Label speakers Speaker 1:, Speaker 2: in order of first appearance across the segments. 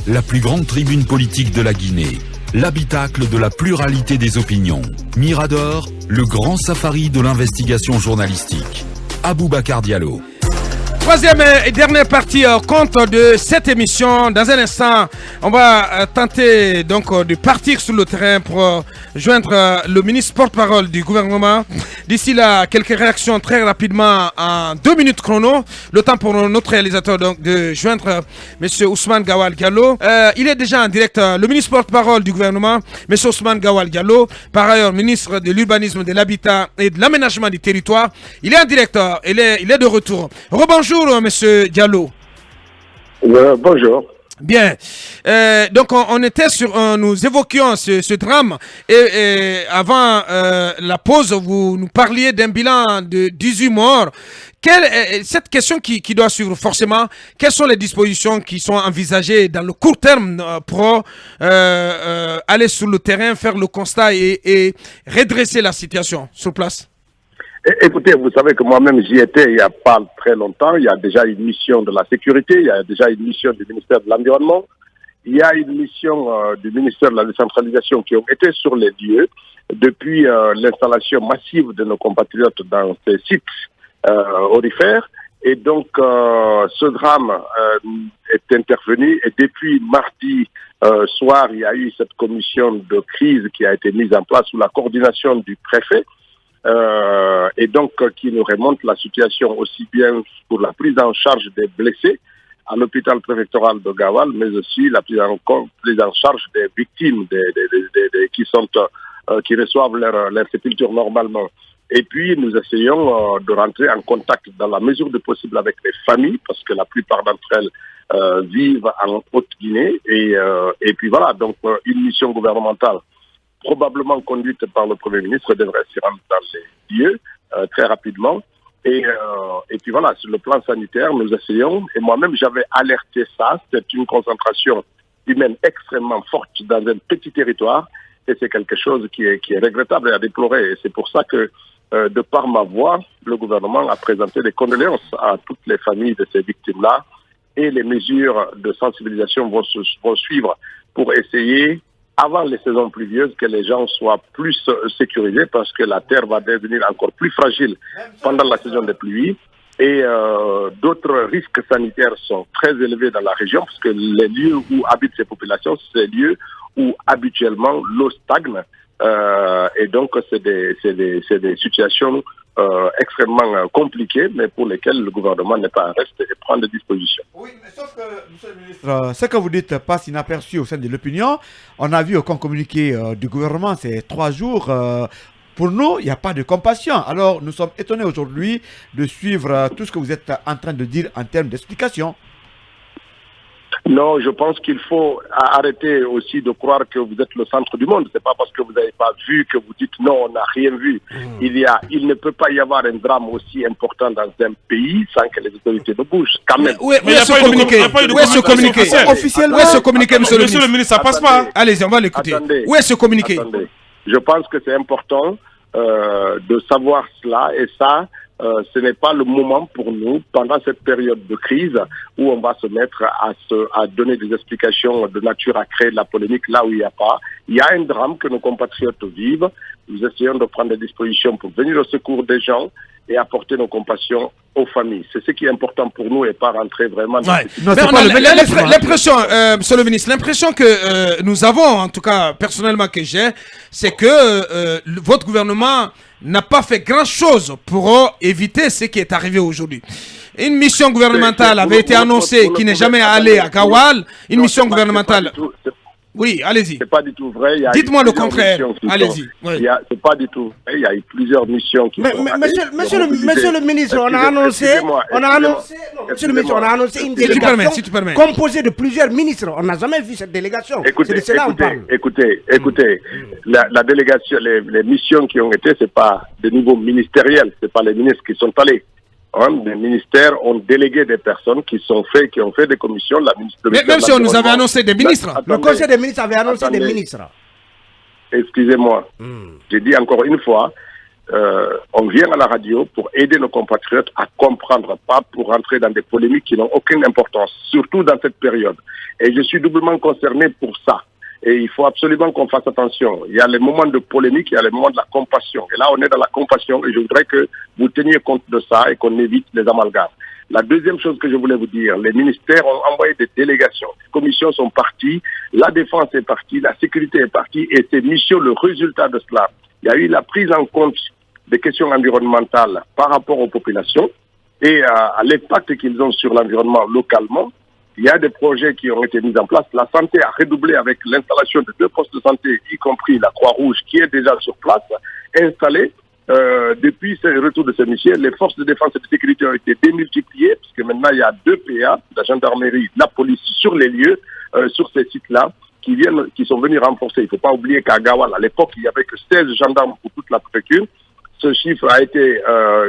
Speaker 1: la plus grande tribune politique de la Guinée, l'habitacle de la pluralité des opinions. Mirador, le grand safari de l'investigation journalistique. Aboubacar Diallo.
Speaker 2: Troisième et dernière partie compte de cette émission. Dans un instant, on va tenter donc de partir sur le terrain pour joindre le ministre porte-parole du gouvernement. D'ici là, quelques réactions très rapidement en 2 minutes chrono. Le temps pour notre réalisateur donc de joindre M. Ousmane Gawal Diallo. Il est déjà en direct, le ministre porte-parole du gouvernement, M. Ousmane Gawal Diallo, par ailleurs ministre de l'urbanisme, de l'habitat et de l'aménagement du territoire. Il est en direct, il est de retour. Rebonjour. Bonjour, monsieur Diallo.
Speaker 3: Bonjour.
Speaker 2: Bien. Donc, on était sur. Nous évoquions ce drame. Et avant la pause, vous nous parliez d'un bilan de 18 morts. Cette question qui doit suivre forcément, quelles sont les dispositions qui sont envisagées dans le court terme pour aller sur le terrain, faire le constat et redresser la situation sur place?
Speaker 3: Écoutez, vous savez que moi-même j'y étais il n'y a pas très longtemps. Il y a déjà une mission de la sécurité, il y a déjà une mission du ministère de l'Environnement, il y a une mission du ministère de la décentralisation qui ont été sur les lieux depuis l'installation massive de nos compatriotes dans ces sites aurifères. Et donc ce drame est intervenu et depuis mardi soir, il y a eu cette commission de crise qui a été mise en place sous la coordination du préfet. Et donc qui nous remonte la situation aussi bien pour la prise en charge des blessés à l'hôpital préfectoral de Gawal, mais aussi la prise en charge des victimes qui reçoivent leur sépulture normalement. Et puis nous essayons de rentrer en contact dans la mesure du possible avec les familles, parce que la plupart d'entre elles vivent en Haute-Guinée. Et puis voilà, donc une mission gouvernementale probablement conduite par le Premier ministre, devrait s'y rendre dans les lieux très rapidement. Et puis voilà, sur le plan sanitaire, nous essayons, et moi-même j'avais alerté ça, c'est une concentration humaine extrêmement forte dans un petit territoire, et c'est quelque chose qui est regrettable et à déplorer. Et c'est pour ça que, de par ma voix, le gouvernement a présenté des condoléances à toutes les familles de ces victimes-là, et les mesures de sensibilisation vont suivre pour essayer, avant les saisons pluvieuses, que les gens soient plus sécurisés parce que la terre va devenir encore plus fragile pendant la saison des pluies. Et d'autres risques sanitaires sont très élevés dans la région parce que les lieux où habitent ces populations, c'est des lieux où habituellement l'eau stagne. Et donc c'est des situations extrêmement compliquées, mais pour lesquelles le gouvernement n'est pas en reste et prend des dispositions.
Speaker 4: Oui, mais sauf que, monsieur le ministre, ce que vous dites passe inaperçu au sein de l'opinion. On a vu aucun communiqué du gouvernement ces 3 jours. Pour nous, il n'y a pas de compassion. Alors, nous sommes étonnés aujourd'hui de suivre tout ce que vous êtes en train de dire en termes d'explication.
Speaker 3: Non, je pense qu'il faut arrêter aussi de croire que vous êtes le centre du monde. C'est pas parce que vous n'avez pas vu que vous dites non, on n'a rien vu. Il ne peut pas y avoir un drame aussi important dans un pays sans que les autorités ne bougent. Quand même.
Speaker 2: Où est ce communiqué? Où est ce communiqué?
Speaker 4: Officiellement,
Speaker 2: où est ce communiqué, monsieur
Speaker 5: le ministre? Ça passe pas.
Speaker 2: Allez-y, on va l'écouter. Où est ce communiqué?
Speaker 3: Attendez. Je pense que c'est important de savoir cela, et ça, ce n'est pas le moment pour nous, pendant cette période de crise, où on va se mettre à donner des explications de nature à créer de la polémique là où il n'y a pas. Il y a un drame que nos compatriotes vivent. Nous essayons de prendre des dispositions pour venir au secours des gens et apporter nos compassions aux familles. C'est ce qui est important pour nous et pas rentrer vraiment dans
Speaker 2: l'impression, monsieur le ministre, l'impression que nous avons, en tout cas personnellement que j'ai, c'est que votre gouvernement n'a pas fait grand-chose pour éviter ce qui est arrivé aujourd'hui. Une mission gouvernementale avait été annoncée qui n'est jamais allée à Gawal. Une mission gouvernementale... Oui, allez-y.
Speaker 3: C'est pas du tout vrai.
Speaker 2: Dites-moi le contraire. Allez-y.
Speaker 3: Oui. C'est pas du tout vrai. Il y a eu plusieurs missions qui sont
Speaker 4: monsieur le ministre, on a annoncé une délégation composée de plusieurs ministres. On n'a jamais vu cette délégation.
Speaker 3: Écoutez, la délégation, les missions qui ont été, c'est pas de niveau ministériel, c'est pas les ministres qui sont allés. Les ministères ont délégué des personnes qui ont fait des commissions.
Speaker 2: Mais même si on nous avait annoncé des ministres.
Speaker 4: Le Conseil des ministres avait annoncé des ministres.
Speaker 3: Excusez-moi. J'ai dit encore une fois, on vient à la radio pour aider nos compatriotes à comprendre, pas pour rentrer dans des polémiques qui n'ont aucune importance, surtout dans cette période. Et je suis doublement concerné pour ça. Et il faut absolument qu'on fasse attention. Il y a les moments de polémique, il y a les moments de la compassion. Et là, on est dans la compassion et je voudrais que vous teniez compte de ça et qu'on évite les amalgames. La deuxième chose que je voulais vous dire, les ministères ont envoyé des délégations. Les commissions sont parties, la défense est partie, la sécurité est partie et c'est mission le résultat de cela. Il y a eu la prise en compte des questions environnementales par rapport aux populations et à l'impact qu'ils ont sur l'environnement localement. Il y a des projets qui ont été mis en place. La santé a redoublé avec l'installation de 2 postes de santé, y compris la Croix-Rouge, qui est déjà sur place, installée. Depuis le retour de ces missions, les forces de défense et de sécurité ont été démultipliées, puisque maintenant il y a 2 PA, la gendarmerie, la police sur les lieux, sur ces sites-là, qui sont venus renforcer. Il ne faut pas oublier qu'à Gawal, à l'époque, il n'y avait que 16 gendarmes pour toute la préfecture. Ce chiffre a été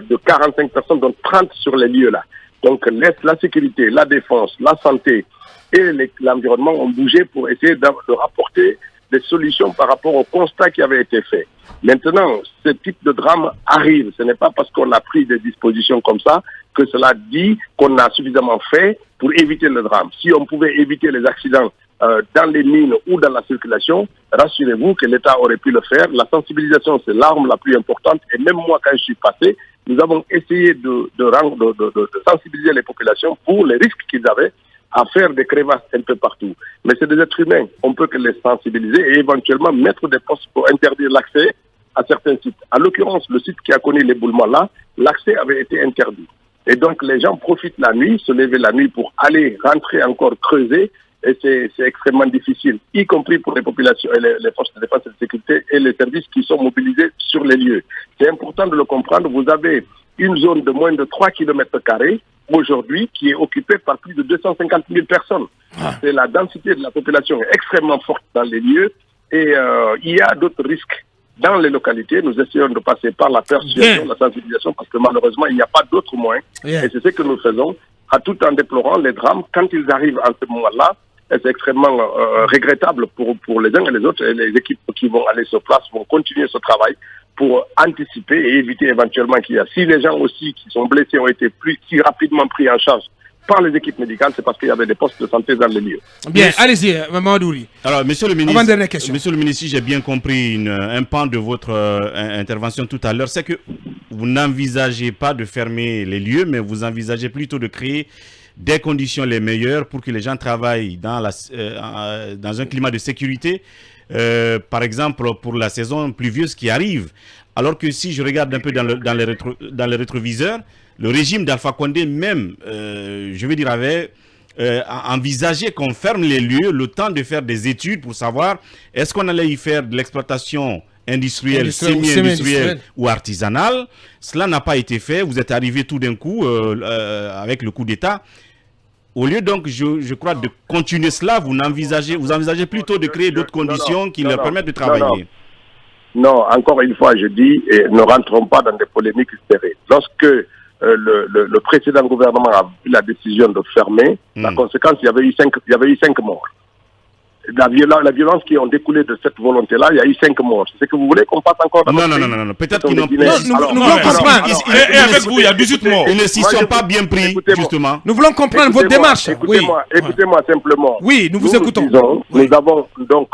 Speaker 3: de 45 personnes, dont 30 sur les lieux-là. Donc la sécurité, la défense, la santé et l'environnement ont bougé pour essayer de rapporter des solutions par rapport au constat qui avait été fait. Maintenant, ce type de drame arrive. Ce n'est pas parce qu'on a pris des dispositions comme ça que cela dit qu'on a suffisamment fait pour éviter le drame. Si on pouvait éviter les accidents dans les mines ou dans la circulation, rassurez-vous que l'État aurait pu le faire. La sensibilisation, c'est l'arme la plus importante. Et même moi, quand je suis passé, nous avons essayé de sensibiliser les populations pour les risques qu'ils avaient à faire des crevasses un peu partout. Mais c'est des êtres humains. On peut que les sensibiliser et éventuellement mettre des postes pour interdire l'accès à certains sites. En l'occurrence, le site qui a connu l'éboulement là, l'accès avait été interdit. Et donc les gens profitent la nuit, se lever la nuit pour aller rentrer encore creuser. Et c'est extrêmement difficile, y compris pour les populations et les forces de défense et de sécurité et les services qui sont mobilisés sur les lieux. C'est important de le comprendre. Vous avez une zone de moins de 3 km² aujourd'hui qui est occupée par plus de 250 000 personnes. C'est la densité de la population est extrêmement forte dans les lieux et il y a d'autres risques dans les localités. Nous essayons de passer par la persuasion, la sensibilisation, parce que malheureusement, il n'y a pas d'autres moyens. Et c'est ce que nous faisons, tout en déplorant les drames quand ils arrivent à ce moment-là. Et c'est extrêmement regrettable pour les uns et les autres. Et les équipes qui vont aller sur place vont continuer ce travail pour anticiper et éviter éventuellement qu'il y a. Si les gens aussi qui sont blessés ont été si rapidement pris en charge par les équipes médicales, c'est parce qu'il y avait des postes de santé dans les lieux.
Speaker 2: Bien, allez-y, Maman Douri.
Speaker 5: Alors, monsieur le ministre, si j'ai bien compris un pan de votre intervention tout à l'heure, c'est que vous n'envisagez pas de fermer les lieux, mais vous envisagez plutôt de créer des conditions les meilleures pour que les gens travaillent dans un climat de sécurité, par exemple pour la saison pluvieuse qui arrive. Alors que si je regarde un peu dans les rétroviseurs, le régime d'Alpha Condé même, je veux dire, avait envisagé qu'on ferme les lieux le temps de faire des études pour savoir est-ce qu'on allait y faire de l'exploitation industrielle, semi-industrielle ou artisanale. Cela n'a pas été fait. Vous êtes arrivé tout d'un coup avec le coup d'État. Au lieu donc, je crois, de continuer cela, vous envisagez plutôt de créer d'autres conditions qui leur permettent de travailler.
Speaker 3: Non, encore une fois, je dis, et ne rentrons pas dans des polémiques stériles. Lorsque le précédent gouvernement a pris la décision de fermer, la conséquence, il y avait eu 5 morts. La violence qui ont découlé de cette volonté-là, il y a eu 5 morts. C'est ce que vous voulez qu'on passe encore dans
Speaker 5: Non. Peut-être qu'ils n'ont pas.
Speaker 2: Nous voulons comprendre.
Speaker 5: Et avec vous, il y a 18 morts. Ils ne s'y sont pas bien pris, justement.
Speaker 2: Nous voulons comprendre votre démarche.
Speaker 3: Écoutez-moi simplement.
Speaker 2: Oui, nous vous écoutons.
Speaker 3: Nous avons donc.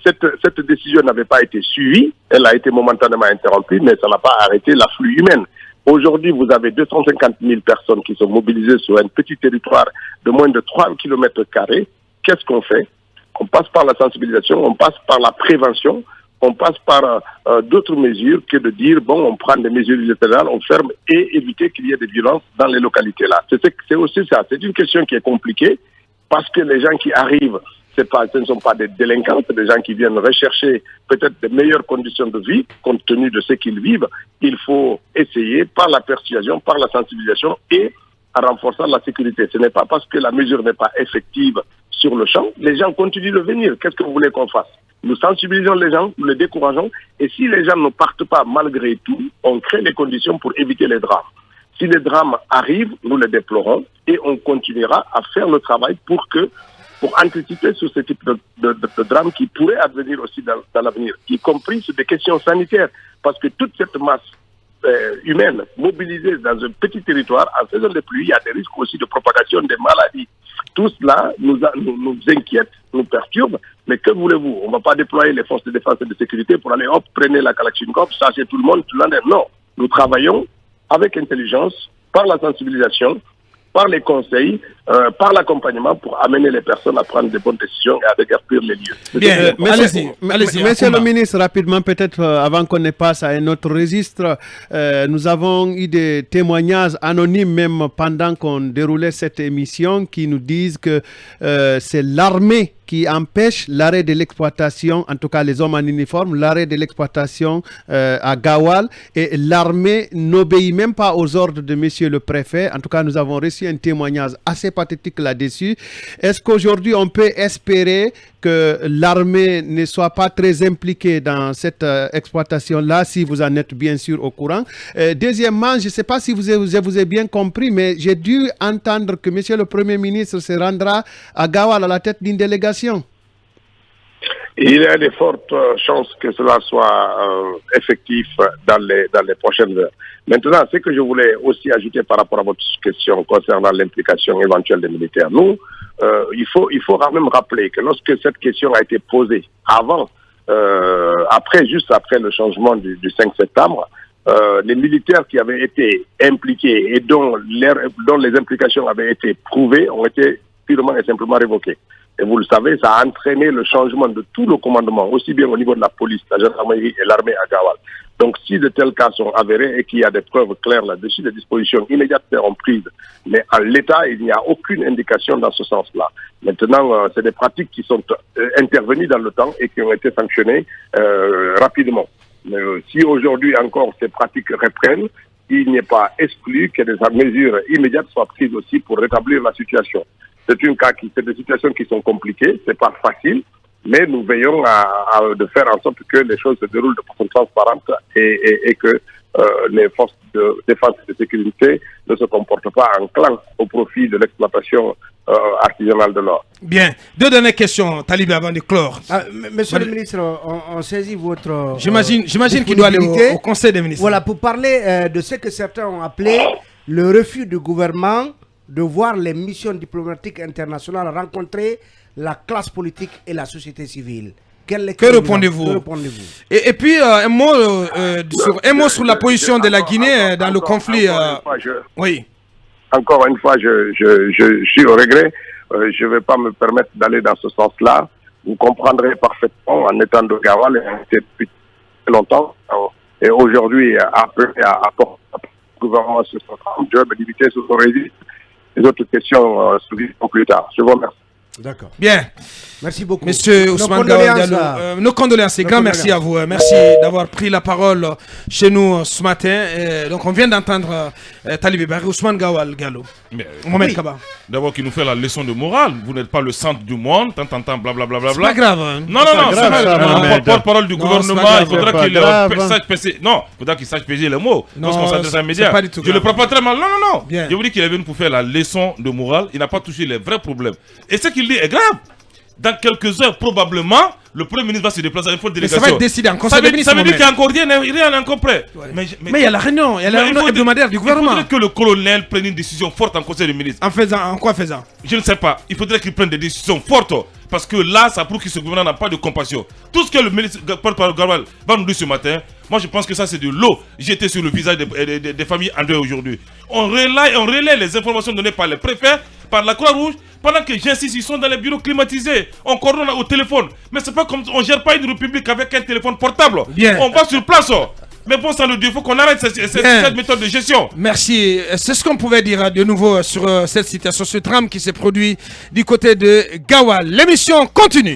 Speaker 3: Cette décision n'avait pas été suivie. Elle a été momentanément interrompue, mais ça n'a pas arrêté l'afflux humain. Aujourd'hui, vous avez 250 000 personnes qui sont mobilisées sur un petit territoire de moins de 3 km². Qu'est-ce qu'on fait? On passe par la sensibilisation, on passe par la prévention, on passe par d'autres mesures que de dire, bon, on prend des mesures générales, on ferme et éviter qu'il y ait des violences dans les localités-là. C'est aussi ça. C'est une question qui est compliquée parce que les gens qui arrivent, ce ne sont pas des délinquants, c'est des gens qui viennent rechercher peut-être de meilleures conditions de vie compte tenu de ce qu'ils vivent. Il faut essayer par la persuasion, par la sensibilisation et en renforçant la sécurité. Ce n'est pas parce que la mesure n'est pas effective sur le champ, les gens continuent de venir. Qu'est-ce que vous voulez qu'on fasse? Nous sensibilisons les gens, nous les décourageons, et si les gens ne partent pas malgré tout, on crée les conditions pour éviter les drames. Si les drames arrivent, nous les déplorons, et on continuera à faire le travail pour anticiper sur ce type de drame qui pourrait advenir aussi dans l'avenir, y compris sur des questions sanitaires, parce que toute cette masse humaines mobilisées dans un petit territoire, en saison de pluie, il y a des risques aussi de propagation des maladies. Tout cela nous inquiète, nous perturbe, mais que voulez-vous? On ne va pas déployer les forces de défense et de sécurité pour aller, hop, prenez la Kalachnikov, charger tout le monde, tout le monde. Non, nous travaillons avec intelligence, par la sensibilisation, par les conseils, par l'accompagnement pour amener les personnes à prendre de bonnes décisions et à déguerpir les lieux.
Speaker 2: Bien,
Speaker 6: Monsieur le ministre, rapidement, peut-être avant qu'on ne passe à un autre registre, nous avons eu des témoignages anonymes même pendant qu'on déroulait cette émission qui nous disent que c'est l'armée qui empêche l'arrêt de l'exploitation, en tout cas les hommes en uniforme, l'arrêt de l'exploitation à Gawal, et l'armée n'obéit même pas aux ordres de monsieur le préfet. En tout cas, nous avons reçu un témoignage assez pathétique là-dessus. Est-ce qu'aujourd'hui on peut espérer que l'armée ne soit pas très impliquée dans cette exploitation-là, si vous en êtes bien sûr au courant? Deuxièmement, je ne sais pas si vous avez bien compris, mais j'ai dû entendre que monsieur le Premier ministre se rendra à Gawal à la tête d'une délégation.
Speaker 3: Il y a de fortes chances que cela soit effectif dans les prochaines heures. Maintenant, ce que je voulais aussi ajouter par rapport à votre question concernant l'implication éventuelle des militaires, nous, il faut quand même rappeler que lorsque cette question a été posée juste après le changement du 5 septembre, les militaires qui avaient été impliqués et dont les implications avaient été prouvées ont été purement et simplement révoquées. Et vous le savez, ça a entraîné le changement de tout le commandement, aussi bien au niveau de la police, la gendarmerie et l'armée à Gawal. Donc si de tels cas sont avérés et qu'il y a des preuves claires là-dessus, des dispositions immédiates seront prises. Mais en l'état, il n'y a aucune indication dans ce sens-là. Maintenant, c'est des pratiques qui sont intervenues dans le temps et qui ont été sanctionnées rapidement. Mais si aujourd'hui encore ces pratiques reprennent, il n'est pas exclu que des mesures immédiates soient prises aussi pour rétablir la situation. C'est des situations qui sont compliquées, c'est pas facile, mais nous veillons de faire en sorte que les choses se déroulent de façon transparente et que les forces de défense et de sécurité ne se comportent pas en clan au profit de l'exploitation artisanale de l'or.
Speaker 2: Bien. Deux dernières questions, Talib, avant de clore.
Speaker 7: Monsieur le ministre, on saisit votre...
Speaker 2: J'imagine qu'il doit aller au Conseil des ministres.
Speaker 7: Voilà, pour parler de ce que certains ont appelé le refus du gouvernement de voir les missions diplomatiques internationales rencontrer la classe politique et la société civile.
Speaker 2: Que répondez-vous? Et puis, un mot sur la position de la Guinée dans le conflit. Oui.
Speaker 3: Encore une fois, je suis au regret. Je ne vais pas me permettre d'aller dans ce sens-là. Vous comprendrez parfaitement, en étant de Gawal, depuis longtemps, et aujourd'hui, après, à porter le gouvernement sur son travail, je vais limiter sur son registre. Les autres questions se vivront plus tard. Je vous remercie.
Speaker 7: D'accord.
Speaker 2: Bien.
Speaker 7: Merci beaucoup.
Speaker 2: Monsieur Ousmane Gawal Diallo, nos condoléances, grand merci à vous. Merci d'avoir pris la parole chez nous ce matin. Donc on vient d'entendre Talibé Barry, Ousmane Gawal Diallo. Mohamed Kaba.
Speaker 8: D'abord, qui nous fait la leçon de morale. Vous n'êtes pas le centre du monde, tant, blablabla.
Speaker 2: C'est pas grave. Hein.
Speaker 8: Non, c'est porte-parole du gouvernement. Il faudra qu'il sache peser les mots lorsqu'on s'adresse à un média. Je ne le prends pas très mal. Non. Bien. Je vous dis qu'il est venu pour faire la leçon de morale. Il n'a pas touché les vrais problèmes. Et ce qu'il dit est grave. Dans quelques heures, probablement, le Premier ministre va se déplacer à une fois de délégation.
Speaker 2: Mais ça va être décidé en Conseil des ministres.
Speaker 8: Ça veut dire qu'il n'y a encore rien n'est encore prêt.
Speaker 2: Ouais. Mais il y a la réunion, hebdomadaire du gouvernement.
Speaker 8: Il faudrait que le colonel prenne une décision forte en Conseil des ministres.
Speaker 2: En quoi faisant? Je
Speaker 8: ne sais pas. Il faudrait qu'il prenne des décisions fortes. Parce que là, ça prouve que ce gouvernement n'a pas de compassion. Tout ce que le ministre Gawal va nous dire ce matin, moi je pense que ça c'est de l'eau jetée sur le visage des familles en deuil aujourd'hui. On relaie les informations données par les préfets, par la Croix-Rouge, pendant que j'insiste, ils sont dans les bureaux climatisés. On coordonne au téléphone. Mais c'est pas comme on ne gère pas une république avec un téléphone portable.
Speaker 2: Bien.
Speaker 8: On va sur place. Mais bon, ça le dit, il faut qu'on arrête cette méthode de gestion.
Speaker 2: Merci. C'est ce qu'on pouvait dire de nouveau sur cette situation, ce drame qui s'est produit du côté de Gawal. L'émission continue.